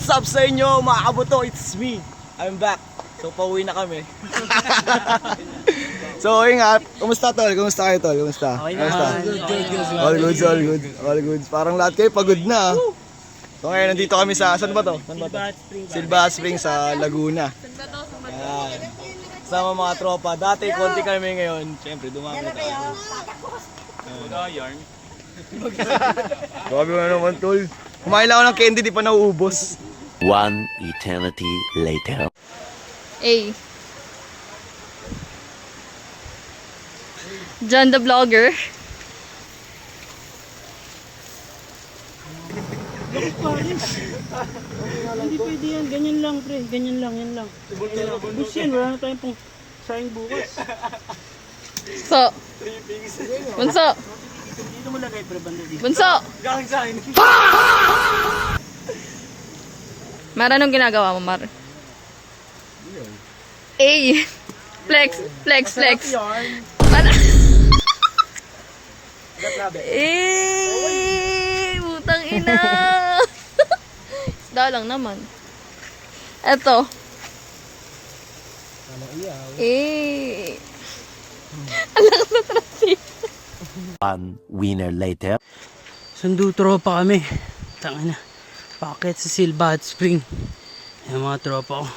What's up sa inyo mga kabuto? It's me. I'm back. So pauwi na kami. So ingat. Kumusta tol? Kumusta kayo tol? Kumusta? Okay Kumusta? naman. All good, all good. All good. Parang lahat kayo pagod na. So ngayon nandito kami sa, saan ba to? Saan ba to? Silva Springs sa Laguna. Ayan. Sama mga tropa. Dati konti kami ngayon. Siyempre dumami tayo. Yarn. Grabe mo naman tol. Kumain lang ako ng candy, di pa nauubos. One eternity later. A. John the Vlogger. Hindi pwede yan. Ganyan lang, pre. Ganyan lang, yan lang. Bus yan, wala na tayong pang sayang bukas. So. Bunso. Dito mo lagay, pre, banda dito. Bunso. Mar, anong ginagawa mo, Mar? A. Flex, flex, flex. Para. Butang ina. Isda lang naman. Eto. Alam na transit. One winner later. Sundo tropa kami. Tangina. Packet sa Silva Hot Spring. Yung mga tropa ko.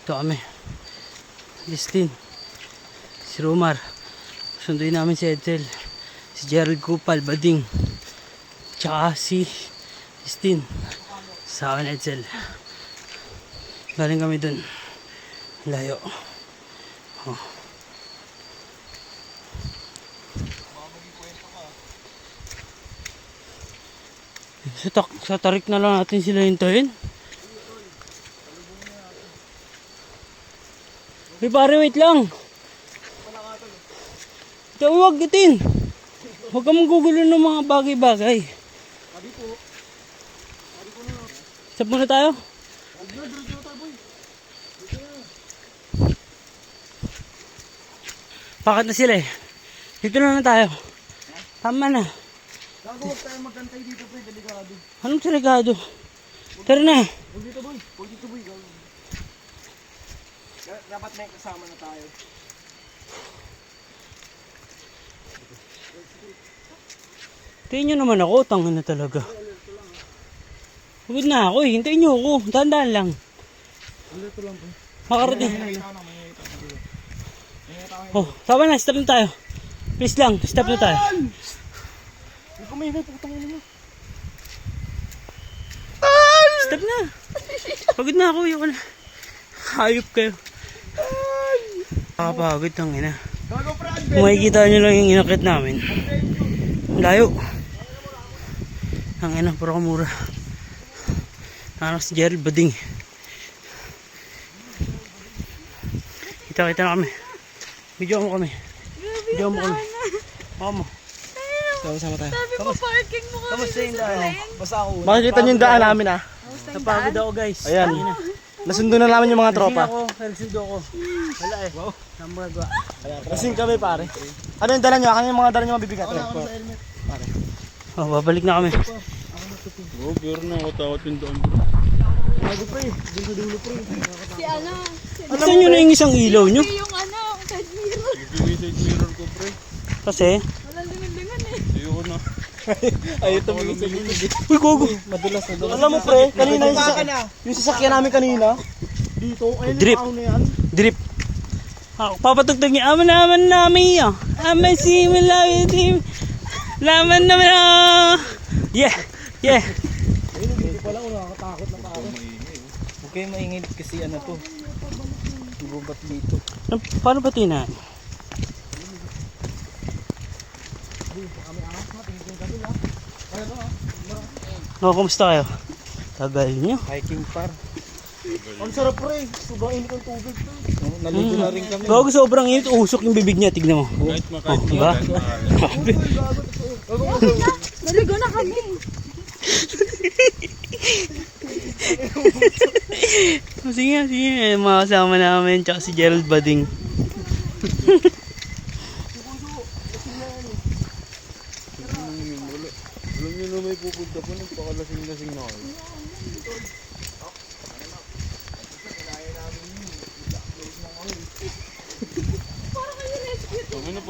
Ito kami. Justin. Si Romar. Sunduin namin si Edsel. Si Gerald Kupal, Bading. Tsaka si Justin. Sa akin Edsel. Galing kami dun. Layo. Oh. Sa tarik na lang natin sila hintayin. Hey pare, wait lang. Huwag gatin. Huwag ka manggugulo ng mga bagay-bagay. Stop muna tayo. Pakat na sila eh. Dito na tayo. Tama na. Huwag tayo magkantay dito pre, delikado. Anong delikado? Tara na. Huwag dito boy, huwag dito boy. Dapat may kasama na tayo. Hintayin nyo naman ako, tangin na talaga. Pagod na ako eh, hintayin nyo ako. Dahan-dahan lang. Dito lang po. Makarating. Oh, tama na, stop na tayo. Please lang, stop na tayo. Hindi ko may putang ina mo. Stop na. Pagod na ako, yun. Hayop kayo. Nakapagod, tangin na. Gago Fran, Kung makikita nyo lang yung inakit namin. Layo. Tangin na, puro kamura. Anak si Gerald Bading. Kita-kita na kami. Video mo kami. Video mo kami. Baka mo. sama tayo. Sabi mo parking mo kami Kamusta yung daan? Basta ako. Makikita niyo yung daan namin ah. Napagod ako guys. Ayan. Tangina. Nasundo na namin yung mga tropa. Nagsundo ako. Wala eh. Wow. Namagawa. Kasing kami pare. Ano yung dala nyo? Ano yung mga dala nyo mabibigat? Pare. Oh, babalik na kami. Oh, pero nakatakot yung daan. Bago pre. Dun sa dulo pre. Si ano? Gusto nyo na yung isang ilaw nyo? Yung ano, side mirror. Yung mirror ko, pre. Kasi? Walang lingan-lingan eh. Ayoko na. Ayaw tumingin sa gilid. Uy, gogo. Madulas. Alam mo pre, kanina yung sasakyan namin kanina. Dito, ayun Drip. yung na yan. Drip. Ako, papatugtog niya. Aman namin yun. Aman simula. Laman naman yeah. Yeah. Ayun, hindi pala ako nakakatakot na pare. Huwag kayo maingit kasi ano to. Gubat dito. Paano ba tinan? No, kumusta kayo? Tagal nyo. Hiking par. Ang sarap pre. Sobrang init ng tubig. Naligo na rin kami. Gago sobrang init. Usok yung bibig niya. Tignan mo. Kahit Oh, diba? Naligo na kami. Sige, sige. Mga kasama namin. Tsaka si Gerald Bading. Alam niyo na may pupunta po, nagpakalasing-lasing na kayo. Ano,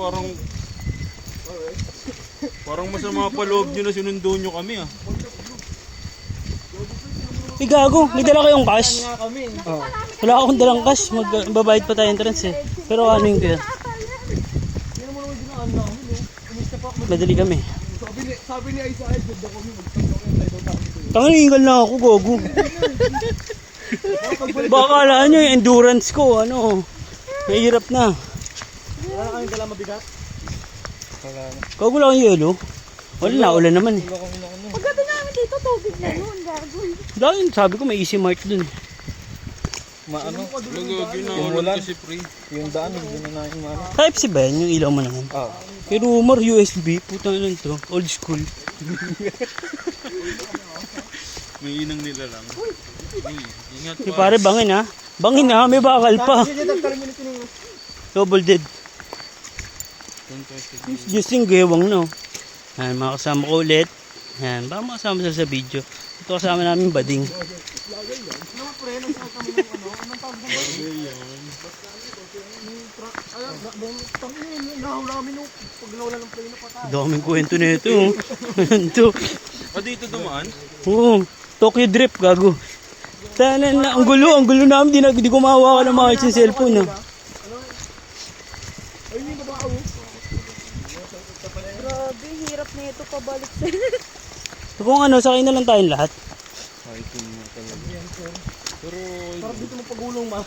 parang masama pa loob nyo na sinundo nyo kami ah. Uy, gago, may dala kayong cash? Wala akong dalang cash, magbabayad pa tayo entrance eh. Pero ano yung kaya? Madali kami. Sabi ni Isaiah, good na kami. Tangingal na ako, gogo. Baka kalaan nyo yung endurance ko, ano. Mahirap na. Wala na kaming dala mabigat. Gogo lang yung yelo. Wala na, ulan naman eh. Pagdating namin dito, tubig na yun. Gagawin. Dahil sabi ko may easy mart dun. Maano? Ginawa kasi pre. Yung daan, hindi na namin maano. Type C ba yan? Yung ilaw mo naman? Oo. Pero rumor USB, putang ina to. Old school. May inang nila lang. Ingat Di pare, bangin ha. Bangin ha, may bakal pa. Double dead. Just yung gewang no. Yan, mga kasama ko ulit. Yan, baka makasama sila sa video. Ito kasama namin bading. Daming kwento na ito. Ito. dito dumaan? Oo, Tokyo Drift, gago. Tanan na, ang gulo namin, di ko mahawakan ng mga yung cellphone. Ha. Grabe, hirap na ito pabalik sa So, kung ano, sakay na lang tayong lahat. Ay, ito nga talaga. Pero, Parang dito mo pagulong ma.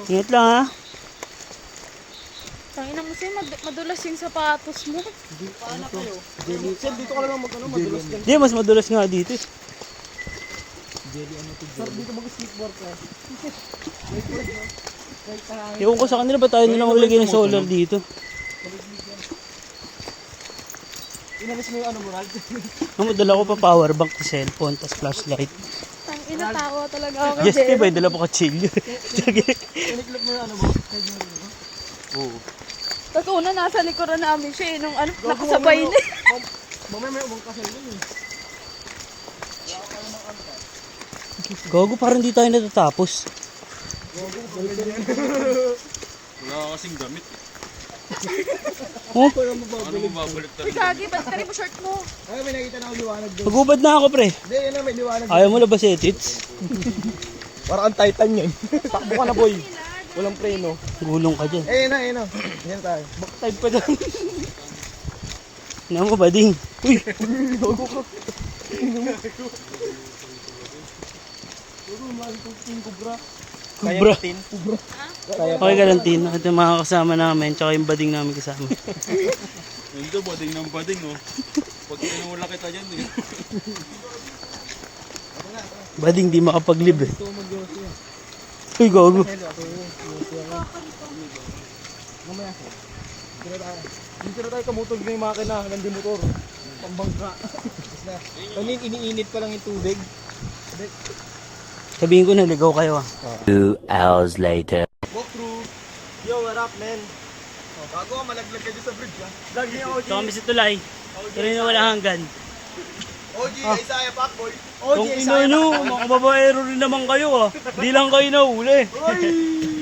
Ingat lang ha. Tangina mo siya, madulas yung sapatos mo. Sir, dito ka lang mag-ano, madulas ka. Di, mas madulas nga dito. Sir, dito mag-skateboard ka. Ewan ko sa kanila ba tayo nilang ulagay ng solar dito. Inalis mo yung ano mo, Ralph? Ang madala ko pa power bank sa cellphone, tas flashlight. Tangina, tawa talaga ako kay Yes, Jerry. diba? Dala pa kachilyo. Iniklip mo yung ano mo? oo. Tapos una, nasa likuran namin siya eh, nung ano, nakasabay na. Mamaya may ubang kasal yun eh. Gago, parang di tayo natatapos. Wala ka kasing gamit. Oh, Ano mababalik Uy, talaga? Gagi, ba't ka rin mo short mo? Ay, may nakita na ako liwanag doon. magubad na ako, pre. Hindi, yun na, may liwanag. Ayaw mo labas edits? Parang ang Titan yun. Takbo ka na, boy. Walang preno. Gulong ka dyan. Eh, yun na. Yan tayo. Backside pa dyan. Ano mo, bading? Uy! Kubra. Okay ka lang, Tin. Ito yung mga kasama namin, tsaka yung bading namin kasama. Ito, bading ng bading oh. Pag tinawala kita dyan eh. Bading di makapaglib eh. Uy, gago. Dito na tayo kamutog na yung makina. Nandun motor. Pambangka. Kanina iniinit pa lang yung tubig. Sabihin ko na, ligaw kayo ah. 2 hours later. Walk through. Yo, what up, man? Bago ka, malaglag ka dyan sa bridge, ha? Vlog niya, OG. Ito kami sa tulay. Pero na wala hanggan. OG, Isaiah Pacboy. Kung ino nyo, mga babaero rin naman kayo ah. Di lang kayo nahuli.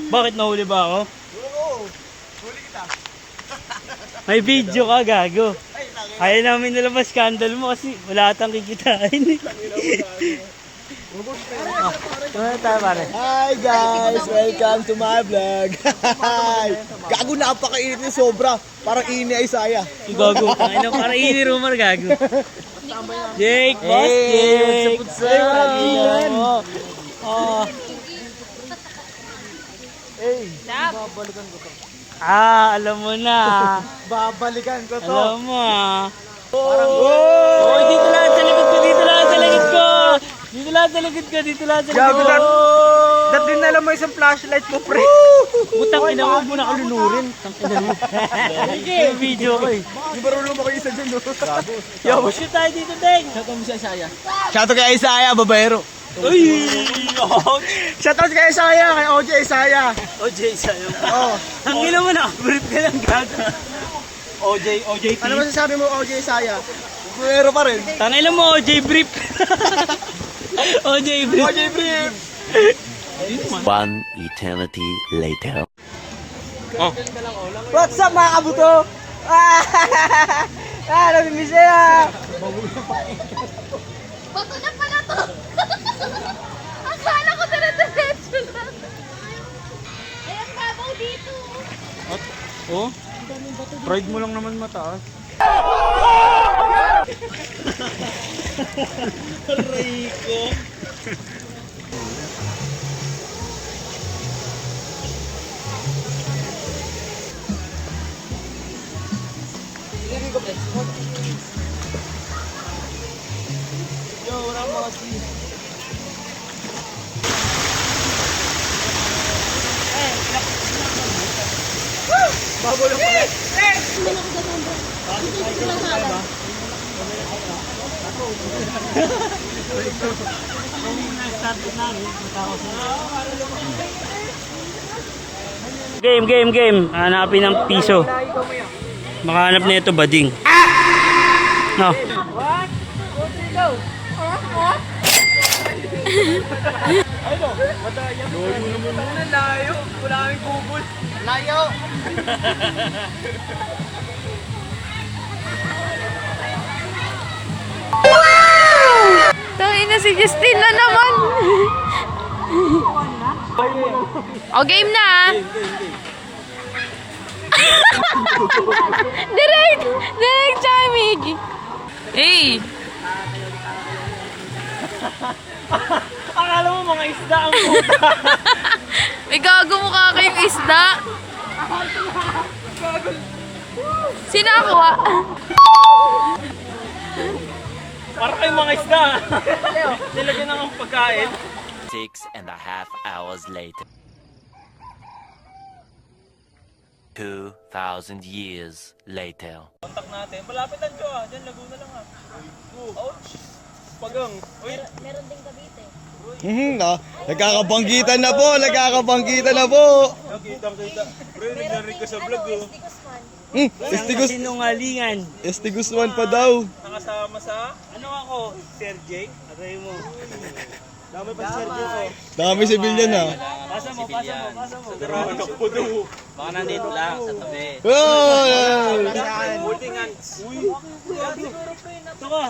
Bakit nahuli ba ako? Oo. Huli kita. May video ka, gago. Ayaw namin nalabas scandal mo kasi wala atang kikitain. Ano tayo pare? Hi guys! Welcome to my vlog! Hi! Gago, napakainit ni sobra. Parang ini ni Isaiah. Gago, tangina para ini rumor gago. Jake, boss Hey, Jake. what's up? Hey, Oh. Hey, Stop. babalikan ko to. Alam mo na. Babalikan ko to. Alam mo ah. Parang, Oh, dito lang sa likod ko, dito lang sa likod ko. Dito lang sa likod ko, dito lang sa likod Gago, ko. Dati na alam mo isang flashlight mo, pre. Butang ina mo, muna kalulurin. Tangina mo. Sige, yung video ko eh. Di ba rulo mo kayo isa dyan, no? Gago. Yo, push tayo dito, Teng. Shoutout kay Isaiah, babaero. Uy! Shoutout kay Isaiah, kay OJ Isaiah. OJ, sa'yo. Oh. Ang ina mo na, brief ka lang gago. OJ Ano masasabi mo, OJ Isaiah? Pero pa rin. Tangin mo, OJ Brief. OJ Brief. OJ Brief. One eternity later. What's up mga kabuto? Namimiss na. Bato na pala to! Akala ko dire-diretso lang. Ay, ang babaw dito. Oh? Pride mo lang naman mataas. Rico. Game. Hanapin ng piso. Makahanap na ito, bading. No. Tangin na si Justin na naman. O, game na ah. Direct chiming. Hey. Akala mo mga isda ang puta. May gago mukha kayong isda. Sino nakuha? Para kayong mga isda. Nilagyan ng ang pagkain. 6.5 hours later. 2,000 years later. Kontak natin. Malapit lang siya ah. Diyan, Laguna lang ah. Ouch. Pagang. Uy. Nagkakabanggitan na po. Nagkakabanggitan na po. Kita. Pre, naglarig ka sa vlog oh. Estigos. Sinungalingan. Estigos 1 pa daw. Nakasama sa... Ano ako? Sir Jake? Aray mo. Dami pa si Sir Jake oh. Dami civilian na. Pasa mo. Anak po daw. Baka nandito lang sa tabi. Oh! Holding hands. Uy. Ito ka.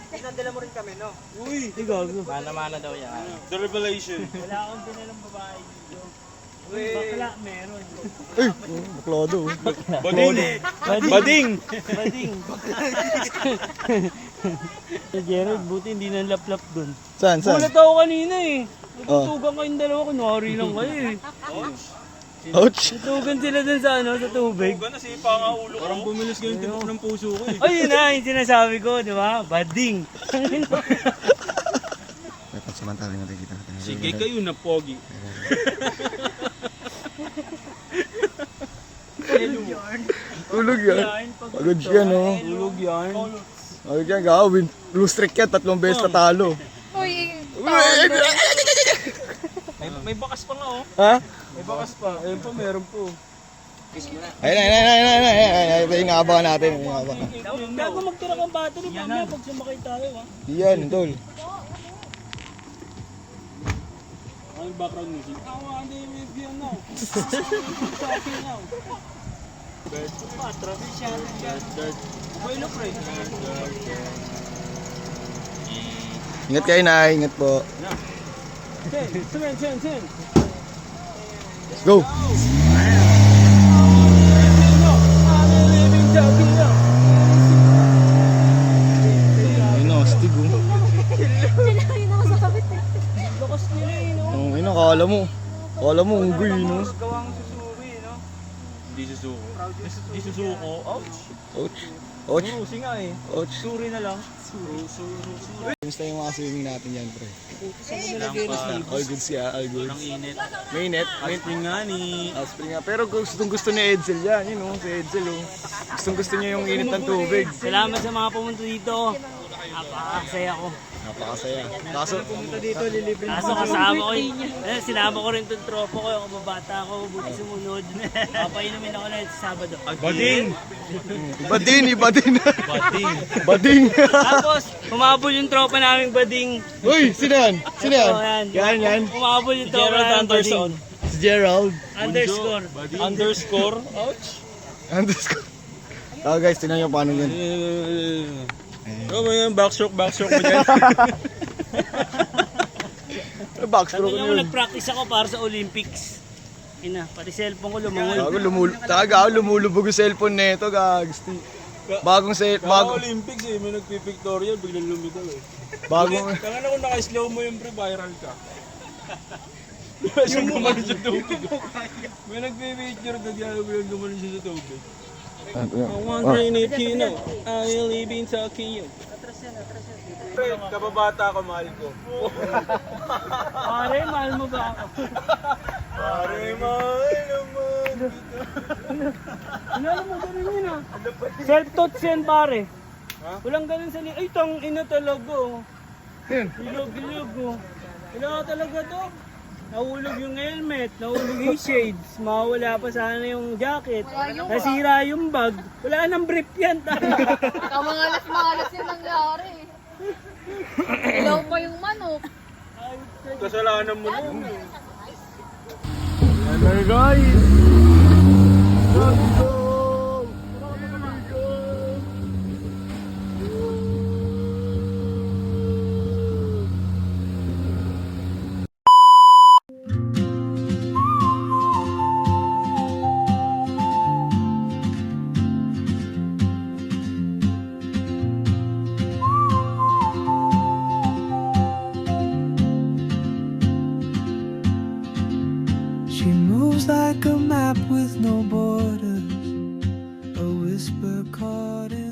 Pinadala mo rin kami, no? Uy. Hindi gago. Mana-mana daw yan. The revelation. Wala akong dinalang babae dito. Uy. Bakla, meron. Ay, baklado. Bading. Bading. Si Gerald, buti hindi nang lap-lap dun. Saan? Gulat ako kanina eh. Nagtutugan kayong dalawa, kunwari lang kayo eh. Ouch! Tutugan sila dun sa ano, sa tubig. Huwag na sipa nga ulo ko. Parang bumilis ka yung tibok ng puso ko eh. Ay, yun na, yung sinasabi ko, di ba? Bading. May pansamantala nga kita. Sige kayo na pogi. Tulog yan. Pagod siya, no? Tulog yan. Pagod yan, gawin. Blue streak yan, 3 beses natalo. Uy, May bakas pa nga oh. Ha? May bakas pa. Ayun pa, meron po. Ayun, inaabangan natin. Bago magtira kang battery, mamaya pag sumakay tayo ha. Yan, tol. Ano yung background music? Ako, hindi yung yan now. Talking now. Buhay na pre. Ingat kayo na, ingat po. Sen. Let's go! Ayun o, stig o. Lakas nila eh, no? Oh, ayun o, kala mo, unggoy, no? Gawang susuri, no? Hindi susuko. Hindi susuko. Ouch. Ouch. Ouch. Susi nga eh. Ouch. Suri na lang. Kamusta yung mga swimming natin yan, pre? All good siya, all good. Ang init. Mainit. Spring nga ni. Spring nga. Pero gustong gusto ni Edsel yan, yun o, si Edsel o. Gustong gusto niya yung init ng tubig. Salamat sa mga pumunta dito. Napakasaya ko. Napakasaya. Kaso, Kaso kasama ko sinama ko rin tong tropa ko, yung kababata ko, buti sumunod. Papainumin ako na sa Sabado. Bading! iba din. Bading. Tapos, humabol yung tropa naming bading. Uy, sino yan? Sino yan? Ito, Yan. Humabol yung tropa naming bading. Si Gerald. Underscore. Underscore. Ouch! Underscore. Oh guys, tingnan nyo paano yun. Ano ba yan? Backstroke mo dyan. Backstroke Sabi niyo yun. nag-practice ako para sa Olympics. Ina, pati cellphone ko lumangoy. Lumulubog yung cellphone nito, gags. Bagong Bago Olympics eh, may nagpipictorial, biglang lumitaw eh. bagong Tangan ako naka-slow mo yung pre-viral ka. Yung gumanon sa tubig. May nagpipicture ka dyan, biglang gumanon siya sa tubig. I wondering if you know, I live in Tokyo. Kababata ko, mahal ko. Pare, mahal mo ba ako? Pare, mahal naman. Alam mo, ganun yun ah. Self-taught yan pare. Walang ganun sa ay, tang ina talaga oh. Hilog oh. Kailangan talaga to. Nahulog yung helmet, nahulog yung shades, mawala pa sana yung jacket, nasira yung bag, wala nang brief yan. Kamangalas-mangalas yung nangyari. Ilaw pa yung manok. Kasalanan mo lang. Hello guys! Let's go! She moves like a map with no borders, a whisper caught in